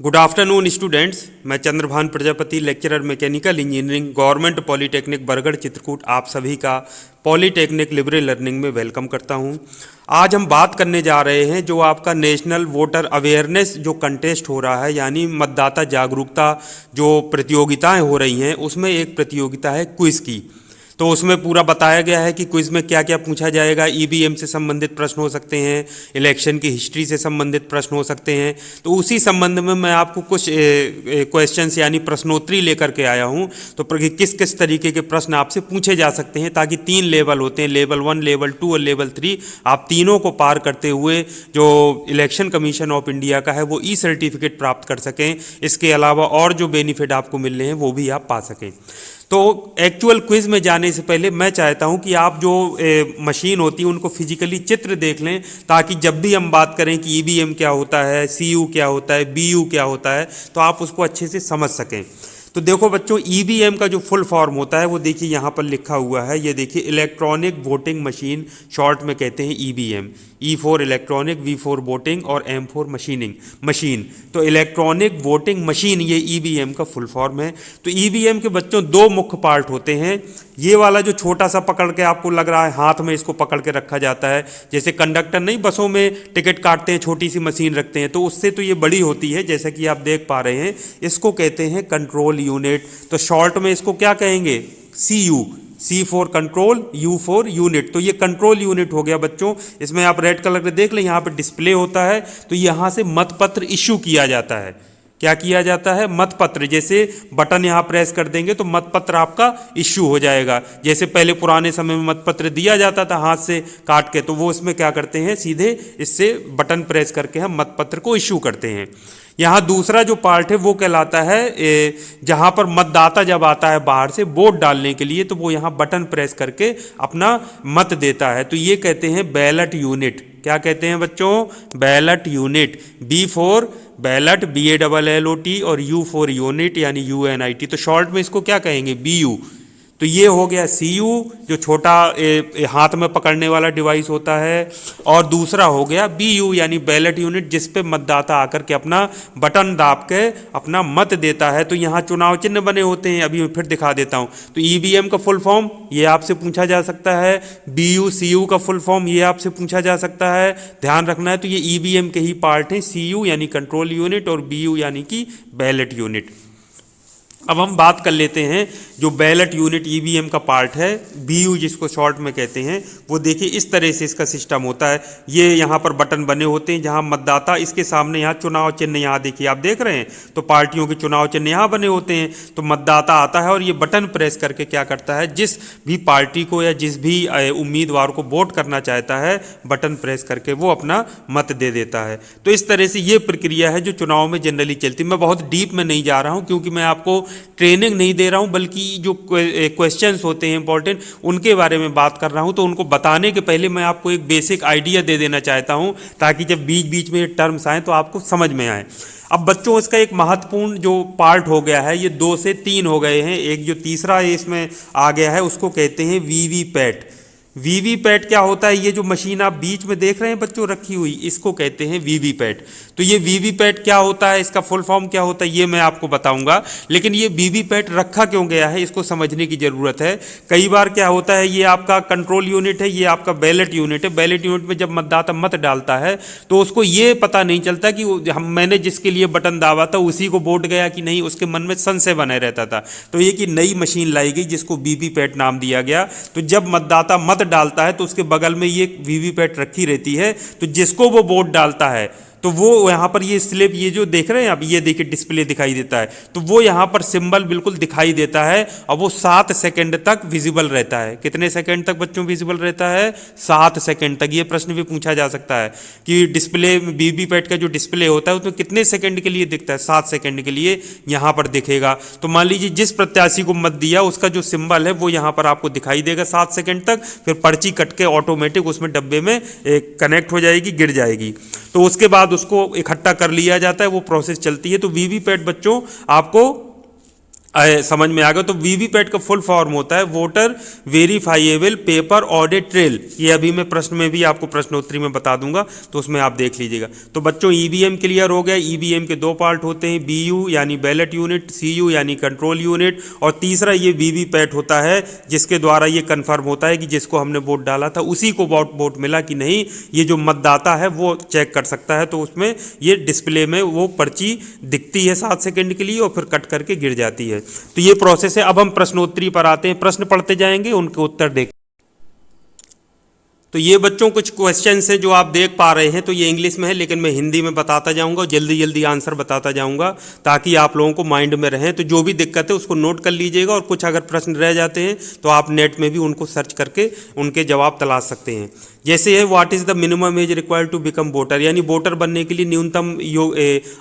Good afternoon students. मैं Chandrabhan Prajapati, lecturer mechanical engineering, government polytechnic Bargarh Chitrakoot, आप सभी का पॉलिटेक्निक लिबरल लर्निंग में वेलकम करता हूं। आज हम बात करने जा रहे हैं जो आपका नेशनल वोटर अवेयरनेस जो कंटेस्ट हो रहा है, यानी मतदाता जागरूकता जो प्रतियोगिताएं हो रही हैं, उसमें एक प्रतियोगिता है क्विज़ की। तो उसमें पूरा बताया गया है कि क्विज़ में क्या क्या पूछा जाएगा। ईवीएम से संबंधित प्रश्न हो सकते हैं, इलेक्शन की हिस्ट्री से संबंधित प्रश्न हो सकते हैं। तो उसी संबंध में मैं आपको कुछ क्वेश्चंस यानी प्रश्नोत्तरी लेकर के आया हूं। तो किस किस तरीके के प्रश्न आपसे पूछे जा सकते हैं, ताकि 3 लेवल होते हैं, लेवल 1, लेवल 2 और लेवल 3। आप तीनों को पार करते हुए जो इलेक्शन कमीशन ऑफ इंडिया का है वो ई सर्टिफिकेट प्राप्त कर सकें। इसके अलावा और जो बेनिफिट आपको मिल रहे हैं वो भी आप पा सकें। तो एक्चुअल क्विज़ में जाने से पहले मैं चाहता हूं कि आप जो मशीन होती है उनको फिजिकली चित्र देख लें, ताकि जब भी हम बात करें कि ईवीएम क्या होता है, सीयू क्या होता है, बीयू क्या होता है, तो आप उसको अच्छे से समझ सकें। तो देखो बच्चों, ईवीएम का जो फुल फॉर्म होता है वो देखिए यहाँ पर लिखा हुआ है। ये देखिए, इलेक्ट्रॉनिक वोटिंग मशीन, शॉर्ट में कहते हैं EVM. E for electronic, V for voting और एम फॉर मशीन। तो इलेक्ट्रॉनिक वोटिंग मशीन ये ईवीएम का फुल फॉर्म है। तो ईवीएम के बच्चों 2 मुख्य पार्ट होते हैं। ये वाला जो छोटा सा पकड़ के आपको लग रहा है, हाथ में इसको पकड़ के रखा जाता है, जैसे कंडक्टर नहीं बसों में टिकट काटते हैं, छोटी सी मशीन रखते हैं, तो उससे तो ये बड़ी होती है, जैसा कि आप देख पा रहे हैं। इसको कहते हैं कंट्रोल यूनिट। तो शॉर्ट में इसको क्या कहेंगे? CU. C for control, U for unit. तो ये कंट्रोल यूनिट हो गया बच्चों। इसमें आप रेड कलर में देख लें, यहाँ पे डिस्प्ले होता है। तो यहाँ से मतपत्र इश्यू किया जाता है। क्या किया जाता है? मतपत्र। जैसे बटन यहाँ प्रेस कर देंगे तो मतपत्र आपका इश्यू हो जाएगा। जैसे पहले पुराने समय में मतपत्र दिया जाता था हाथ से काट के, तो वो इसमें क्या करते हैं, सीधे इससे बटन प्रेस करके हम मतपत्र को इश्यू करते हैं। यहाँ दूसरा जो पार्ट है वो कहलाता है, जहाँ पर मतदाता जब आता है बाहर से वोट डालने के लिए, तो वो यहाँ बटन प्रेस करके अपना मत देता है। तो ये कहते हैं बैलेट यूनिट। क्या कहते हैं बच्चों? Ballot unit. B for ballot, BALLOT, और यू फॉर यूनिट यानी UNIT। तो शॉर्ट में इसको क्या कहेंगे? BU। तो ये हो गया CU, जो छोटा हाथ में पकड़ने वाला डिवाइस होता है। और दूसरा हो गया BU यानी बैलेट यूनिट, जिस पे मतदाता आकर के अपना बटन दाब के अपना मत देता है। तो यहाँ चुनाव चिन्ह बने होते हैं, अभी मैं फिर दिखा देता हूँ। तो EVM का फुल फॉर्म ये आपसे पूछा जा सकता है। BU CU का फुल फॉर्म ये आपसे पूछा जा सकता है। ध्यान रखना है। तो ये EVM के ही पार्ट हैं, CU यानी कंट्रोल यूनिट और BU यानी कि बैलेट यूनिट। अब हम बात कर लेते हैं जो बैलेट यूनिट ईवीएम का पार्ट है, बीयू जिसको शॉर्ट में कहते हैं। वो देखिए इस तरह से इसका सिस्टम होता है। ये यहाँ पर बटन बने होते हैं, जहाँ मतदाता, इसके सामने यहाँ चुनाव चिन्ह, यहाँ देखिए आप देख रहे हैं, तो पार्टियों के चुनाव चिन्ह यहाँ बने होते हैं। तो मतदाता आता है और ये बटन प्रेस करके क्या करता है, जिस भी पार्टी को या जिस भी उम्मीदवार को वोट करना चाहता है, बटन प्रेस करके वो अपना मत दे देता है। तो इस तरह से ये प्रक्रिया है जो चुनाव में जनरली चलती है। मैं बहुत डीप में नहीं जा रहा हूँ, क्योंकि मैं आपको ट्रेनिंग नहीं दे रहा हूं, बल्कि जो क्वेश्चंस होते हैं इंपॉर्टेंट, उनके बारे में बात कर रहा हूं। तो उनको बताने के पहले मैं आपको एक बेसिक आइडिया दे देना चाहता हूं, ताकि जब बीच बीच में ये टर्म्स आए तो आपको समझ में आए। अब बच्चों, इसका एक महत्वपूर्ण जो पार्ट हो गया है, ये 2 से 3 हो गए हैं। एक जो तीसरा इसमें आ गया है उसको कहते हैं वीवीपैट। वीवीपैट क्या होता है? ये जो मशीन आप बीच में देख रहे हैं बच्चों रखी हुई, इसको कहते हैं वीवीपैट। तो ये वीवीपैट क्या होता है, इसका फुल फॉर्म क्या होता है, ये मैं आपको बताऊंगा। लेकिन ये वीवीपैट रखा क्यों गया है, इसको समझने की जरूरत है। कई बार क्या होता है, ये आपका कंट्रोल यूनिट है, ये आपका बैलेट यूनिट है। बैलेट यूनिट में जब मतदाता मत डालता है तो उसको ये पता नहीं चलता कि मैंने जिसके लिए बटन दाबा था उसी को वोट गया कि नहीं, उसके मन में संशय बने रहता था। तो ये कि नई मशीन लाई गई जिसको वीवीपैट नाम दिया गया। तो जब मतदाता मत डालता है तो उसके बगल में ये वीवीपैट रखी रहती है। तो जिसको वो वोट डालता है, तो वो यहाँ पर ये स्लिप, ये जो देख रहे हैं आप, ये देखिए डिस्प्ले दिखाई देता है। तो वो यहाँ पर सिंबल बिल्कुल दिखाई देता है, और वो 7 सेकंड तक विजिबल रहता है। कितने सेकंड तक बच्चों विजिबल रहता है? 7 सेकंड तक। ये प्रश्न भी पूछा जा सकता है कि डिस्प्ले में वीवीपैट का जो डिस्प्ले होता है उसमें कितने सेकंड के लिए दिखता है? 7 सेकंड के लिए यहाँ पर दिखेगा। तो मान लीजिए जिस प्रत्याशी को मत दिया उसका जो सिंबल है वो यहाँ पर आपको दिखाई देगा 7 सेकंड तक। फिर पर्ची कट के ऑटोमेटिक उसमें डब्बे में कनेक्ट हो जाएगी, गिर जाएगी। तो उसके बाद उसको इकट्ठा कर लिया जाता है, वो प्रोसेस चलती है। तो वीवीपैट बच्चों आपको समझ में आ गया। तो वीवीपैट का फुल फॉर्म होता है voter verifiable paper audit trail. ये अभी मैं प्रश्न में भी आपको प्रश्नोत्तरी में बता दूंगा, तो उसमें आप देख लीजिएगा। तो बच्चों ईवीएम क्लियर हो गया। ईवीएम के दो पार्ट होते हैं, बीयू यानी बैलेट यूनिट, सीयू यानी कंट्रोल यूनिट, और तीसरा ये वीवीपैट होता है जिसके द्वारा ये कंफर्म होता है कि जिसको हमने वोट डाला था उसी को वोट मिला कि नहीं, ये जो मतदाता है वो चेक कर सकता है। तो उसमें ये डिस्प्ले में वो पर्ची दिखती है 7 सेकंड के लिए और फिर कट करके गिर जाती है। तो ये प्रोसेस है। अब हम प्रश्नोत्तरी पर आते हैं, प्रश्न पढ़ते जाएंगे, उनके उत्तर देख। तो ये बच्चों कुछ क्वेश्चंस हैं जो आप देख पा रहे हैं, तो ये इंग्लिश में है लेकिन मैं हिंदी में बताता जाऊंगा, जल्दी जल्दी आंसर बताता जाऊंगा ताकि आप लोगों को माइंड में रहें। तो जो भी दिक्कत है उसको नोट कर लीजिएगा, और कुछ अगर प्रश्न रह जाते हैं तो आप नेट में भी उनको सर्च करके उनके जवाब तलाश सकते हैं। जैसे है what is the minimum age required to become voter, यानी वोटर बनने के लिए न्यूनतम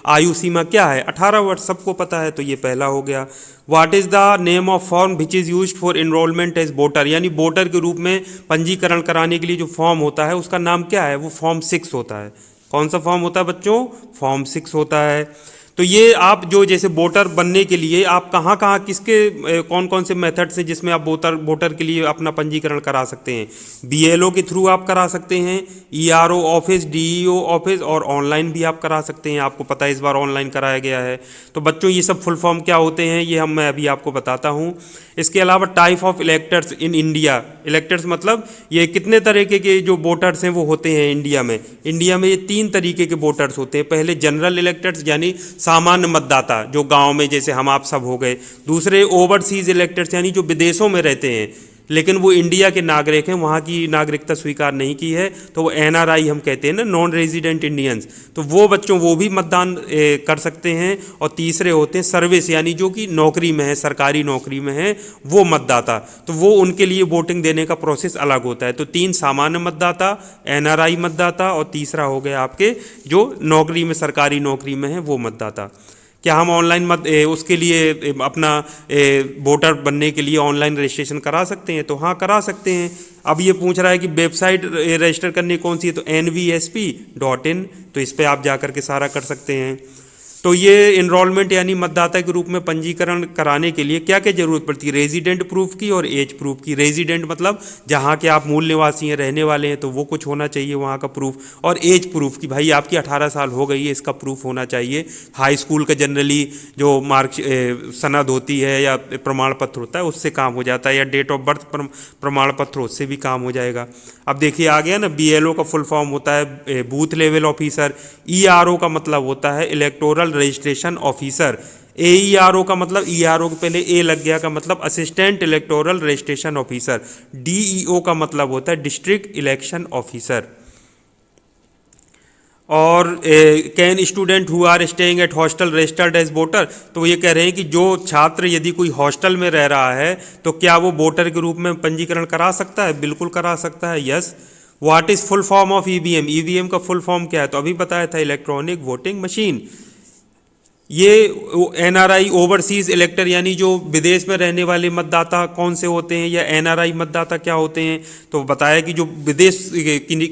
आयु सीमा क्या है, 18 वर्ष, सबको पता है, तो ये पहला हो गया। What is the name of form which is used for enrolment as voter, यानी वोटर के रूप में पंजीकरण कराने के लिए जो फॉर्म होता है उसका नाम क्या है, वो फॉर्म 6 होता है। कौन सा फॉर्म होता है बच्चों, फॉर्म 6 होता है। तो ये आप जो जैसे वोटर बनने के लिए आप कहाँ कहाँ किसके कौन कौन से मेथड से जिसमें आप वोटर के लिए अपना पंजीकरण करा सकते हैं, बीएलओ के थ्रू आप करा सकते हैं, ईआरओ ऑफिस, डीईओ ऑफिस, और ऑनलाइन भी आप करा सकते हैं। आपको पता है इस बार ऑनलाइन कराया गया है। तो बच्चों ये सब फुल फॉर्म क्या होते हैं ये मैं अभी आपको बताता हूँ। इसके अलावा type of electors in India, electors मतलब ये कितने तरीके के जो वोटर्स हैं वो होते हैं इंडिया में। इंडिया में ये 3 तरीके के वोटर्स होते हैं। पहले जनरल इलेक्टर्स यानी सामान्य मतदाता जो गांव में जैसे हम आप सब हो गए। दूसरे ओवरसीज इलेक्टर्स यानी जो विदेशों में रहते हैं लेकिन वो इंडिया के नागरिक हैं, वहाँ की नागरिकता स्वीकार नहीं की है, तो वो एनआरआई हम कहते हैं ना, नॉन रेजिडेंट इंडियंस। तो वो बच्चों वो भी मतदान कर सकते हैं। और तीसरे होते हैं सर्विस यानी जो कि नौकरी में है, सरकारी नौकरी में है, वो मतदाता, तो वो उनके लिए वोटिंग देने का प्रोसेस अलग होता है। तो 3 सामान्य मतदाता, एनआरआई मतदाता, और तीसरा हो गया आपके जो नौकरी में, सरकारी नौकरी में है, वो मतदाता। क्या हम ऑनलाइन उसके लिए अपना वोटर बनने के लिए ऑनलाइन रजिस्ट्रेशन करा सकते हैं, तो हाँ करा सकते हैं। अब ये पूछ रहा है कि वेबसाइट रजिस्टर करनी कौन सी है, तो nvsp.in, तो इस पर आप जा कर के सारा कर सकते हैं। तो ये इनरोलमेंट यानी मतदाता के रूप में पंजीकरण कराने के लिए क्या क्या जरूरत पड़ती है, रेजिडेंट प्रूफ की और एज प्रूफ की। रेजिडेंट मतलब जहाँ के आप मूल निवासी हैं, रहने वाले हैं, तो वो कुछ होना चाहिए वहाँ का प्रूफ, और एज प्रूफ की भाई आपकी 18 साल हो गई है, इसका प्रूफ होना चाहिए। हाई स्कूल का जनरली जो सनद होती है या प्रमाण पत्र होता है उससे काम हो जाता है, या डेट ऑफ बर्थ प्रमाण पत्र उससे भी काम हो जाएगा। अब देखिए आ गया ना, बीएलओ का फुल फॉर्म होता है बूथ लेवल ऑफिसर। ईआरओ का मतलब होता है इलेक्टोरल रजिस्ट्रेशन ऑफिसर। एईआरओ का मतलब, ईआरओ के पहले ए लग गया, का मतलब assistant electoral registration officer. DEO का मतलब होता है डिस्ट्रिक्ट इलेक्शन ऑफिसर। और can student who are staying at hostel registered as voter, तो ये कह रहे हैं कि जो छात्र यदि कोई हॉस्टल में रह रहा है तो क्या वो वोटर के रूप में पंजीकरण करा सकता है, बिल्कुल करा सकता है, yes. What is full form of EVM, EVM का फुल फॉर्म क्या है, तो अभी बताया था इलेक्ट्रॉनिक वोटिंग मशीन। ये एनआरआई ओवरसीज इलेक्टर यानी जो विदेश में रहने वाले मतदाता कौन से होते हैं, या एनआरआई मतदाता क्या होते हैं, तो बताया कि जो विदेश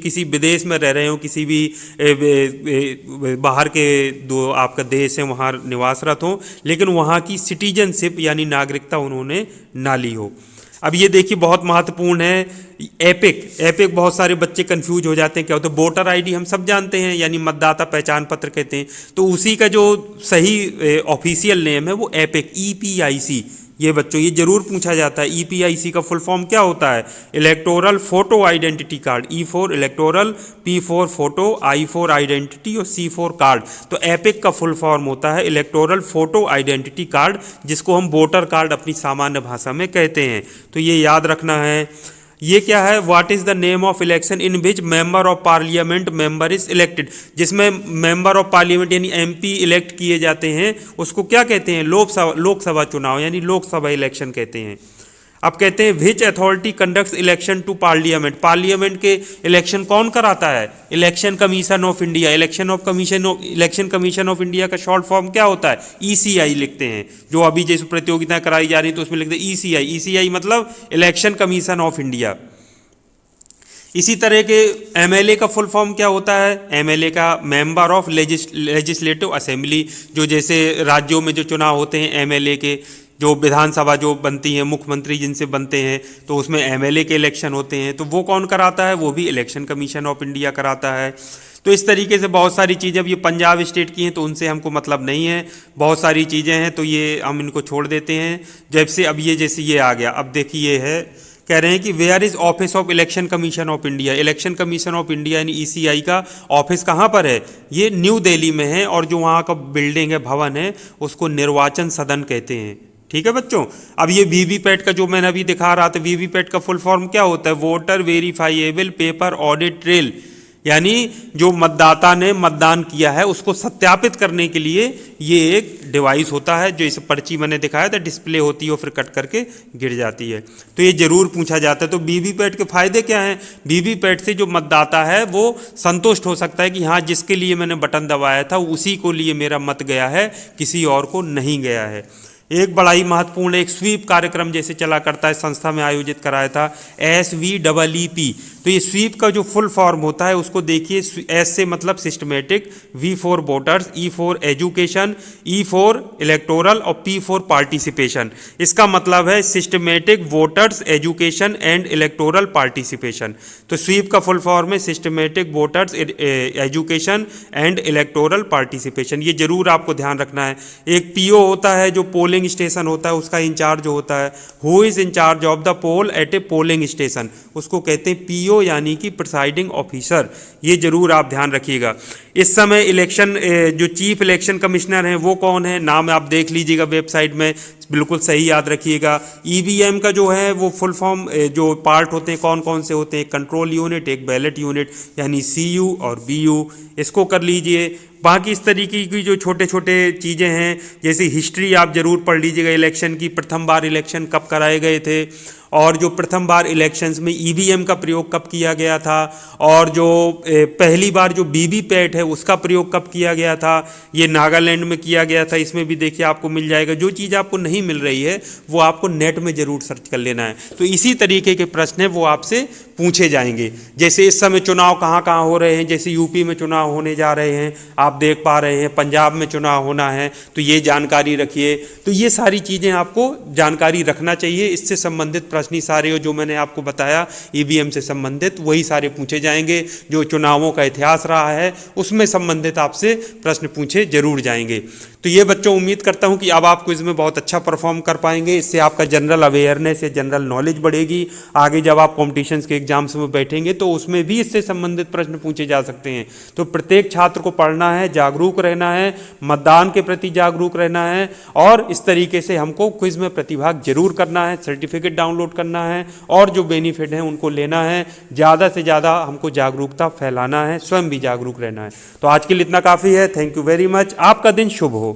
किसी विदेश में रह रहे हो, किसी भी बाहर के दो आपका देश है वहाँ निवासरत हो, लेकिन वहाँ की सिटीजनशिप यानी नागरिकता उन्होंने ना ली हो। अब ये देखिए बहुत महत्वपूर्ण है एपिक। एपिक बहुत सारे बच्चे कंफ्यूज हो जाते हैं, क्या होता है, वोटर आईडी हम सब जानते हैं यानी मतदाता पहचान पत्र कहते हैं, तो उसी का जो सही ऑफिशियल नेम है वो एपिक, ईपीआईसी। ये बच्चों ये जरूर पूछा जाता है, ईपीआईसी का फुल फॉर्म क्या होता है, electoral photo identity card. E for electoral, P for photo, I for identity और सी फॉर कार्ड। तो एपिक का फुल फॉर्म होता है इलेक्टोरल फोटो आइडेंटिटी कार्ड, जिसको हम वोटर कार्ड अपनी सामान्य भाषा में कहते हैं। तो ये याद रखना है। ये क्या है, what is the name of election in which member of parliament member is elected, जिसमें मेंबर ऑफ पार्लियामेंट यानी एमपी इलेक्ट किए जाते हैं उसको क्या कहते हैं, लोकसभा चुनाव यानी लोकसभा इलेक्शन कहते हैं। अब कहते हैं which authority conducts election to parliament, parliament के इलेक्शन कौन कराता है, election commission of India. Election commission of India का शॉर्ट फॉर्म क्या होता है, ईसीआई लिखते हैं। जो अभी जैसे प्रतियोगिताएं कराई जा रही है तो उसमें लिखते हैं ईसीआई। ईसीआई मतलब इलेक्शन कमीशन ऑफ इंडिया। इसी तरह के एमएलए का फुल फॉर्म क्या होता है, एमएलए का मेंबर ऑफ लेजिस्लेटिव असेंबली। जो जैसे राज्यों में जो चुनाव होते हैं एमएलए के, जो विधानसभा जो बनती है, मुख्यमंत्री जिनसे बनते हैं, तो उसमें एमएलए के इलेक्शन होते हैं, तो वो कौन कराता है? वो भी इलेक्शन कमीशन ऑफ इंडिया कराता है। तो इस तरीके से बहुत सारी चीज़ें, अब ये पंजाब स्टेट की हैं तो उनसे हमको मतलब नहीं है, बहुत सारी चीज़ें हैं तो ये हम इनको छोड़ देते हैं। जैसे अब ये जैसे ये आ गया, अब देखिए ये है, कह रहे हैं कि where is office of Election commission of India. Election commission of India ECI ईसीआई का ऑफिस कहाँ पर है? ये न्यू दिल्ली में है, और जो वहाँ का बिल्डिंग है, भवन है, उसको निर्वाचन सदन कहते हैं। ठीक है बच्चों। अब ये वीवीपैट का जो मैंने अभी दिखा रहा था, वीवीपैट का फुल फॉर्म क्या होता है? Voter verifiable paper audit trail, यानी जो मतदाता ने मतदान किया है उसको सत्यापित करने के लिए ये एक डिवाइस होता है, जो इस पर्ची मैंने दिखाया था, डिस्प्ले होती है और फिर कट करके गिर जाती है। तो ये जरूर पूछा जाता है। तो वीवीपैट के फायदे क्या हैं? वीवीपैट से जो मतदाता है वो संतुष्ट हो सकता है कि हाँ, जिसके लिए मैंने बटन दबाया था उसी को लिए मेरा मत गया है, किसी और को नहीं गया है। एक बड़ा ही महत्वपूर्ण एक स्वीप कार्यक्रम जैसे चला करता है, संस्था में आयोजित कराया था, SVEEP। तो ये स्वीप का जो फुल फॉर्म होता है उसको देखिए, एस से मतलब systematic, V for voters, E for education, E for electoral और P फॉर पार्टिसिपेशन। इसका मतलब है systematic voters education and electoral participation. तो स्वीप का फुल फॉर्म है systematic voters education and electoral participation. ये जरूर आपको ध्यान रखना है। एक PO होता है जो पोलिंग स्टेशन होता है, उसका इंचार्ज होता है, who is incharge of the poll at a polling station, उसको कहते हैं PO यानी कि प्रिसाइडिंग ऑफिसर। ये जरूर आप ध्यान रखिएगा। इस समय इलेक्शन जो चीफ इलेक्शन कमिश्नर हैं वो कौन है? नाम आप देख लीजिएगा वेबसाइट में, बिल्कुल सही याद रखिएगा। EVM का जो है वो फुल फॉर्म जो पार्ट होते हैं कौन कौन से होते हैं? कंट्रोल यूनिट, एक बैलेट यूनिट, यानी CU और BU, इसको कर लीजिए। बाकी इस तरीके की जो छोटे छोटे चीज़ें हैं, जैसे हिस्ट्री आप जरूर पढ़ लीजिएगा इलेक्शन की, प्रथम बार इलेक्शन कब कराए गए थे, और जो प्रथम बार इलेक्शंस में EVM का प्रयोग कब किया गया था, और जो पहली बार जो वीवीपैट है उसका प्रयोग कब किया गया था, ये नागालैंड में किया गया था। इसमें भी देखिए आपको मिल जाएगा। जो चीज़ आपको नहीं मिल रही है वो आपको नेट में ज़रूर सर्च कर लेना है। तो इसी तरीके के प्रश्न हैं वो आपसे पूछे जाएंगे। जैसे इस समय चुनाव कहाँ कहाँ हो रहे हैं, जैसे यूपी में चुनाव होने जा रहे हैं, आप देख पा रहे हैं, पंजाब में चुनाव होना है, तो ये जानकारी रखिए। तो ये सारी चीज़ें आपको जानकारी रखना चाहिए। इससे संबंधित प्रश्न ही सारे जो मैंने आपको बताया EVM से संबंधित वही सारे पूछे जाएंगे। जो चुनावों का इतिहास रहा है उसमें संबंधित आपसे प्रश्न पूछे जरूर जाएंगे। तो ये बच्चों, उम्मीद करता हूँ कि अब आप क्विज में बहुत अच्छा परफॉर्म कर पाएंगे। इससे आपका जनरल अवेयरनेस या जनरल नॉलेज बढ़ेगी। आगे जब आप कॉम्पिटिशन्स के एग्जाम्स में बैठेंगे तो उसमें भी इससे संबंधित प्रश्न पूछे जा सकते हैं। तो प्रत्येक छात्र को पढ़ना है, जागरूक रहना है, मतदान के प्रति जागरूक रहना है, और इस तरीके से हमको क्विज में प्रतिभाग जरूर करना है, सर्टिफिकेट डाउनलोड करना है, और जो बेनिफिट हैं उनको लेना है। ज़्यादा से ज़्यादा हमको जागरूकता फैलाना है, स्वयं भी जागरूक रहना है। तो आज के लिए इतना काफ़ी है। Thank you very much. आपका दिन शुभ हो।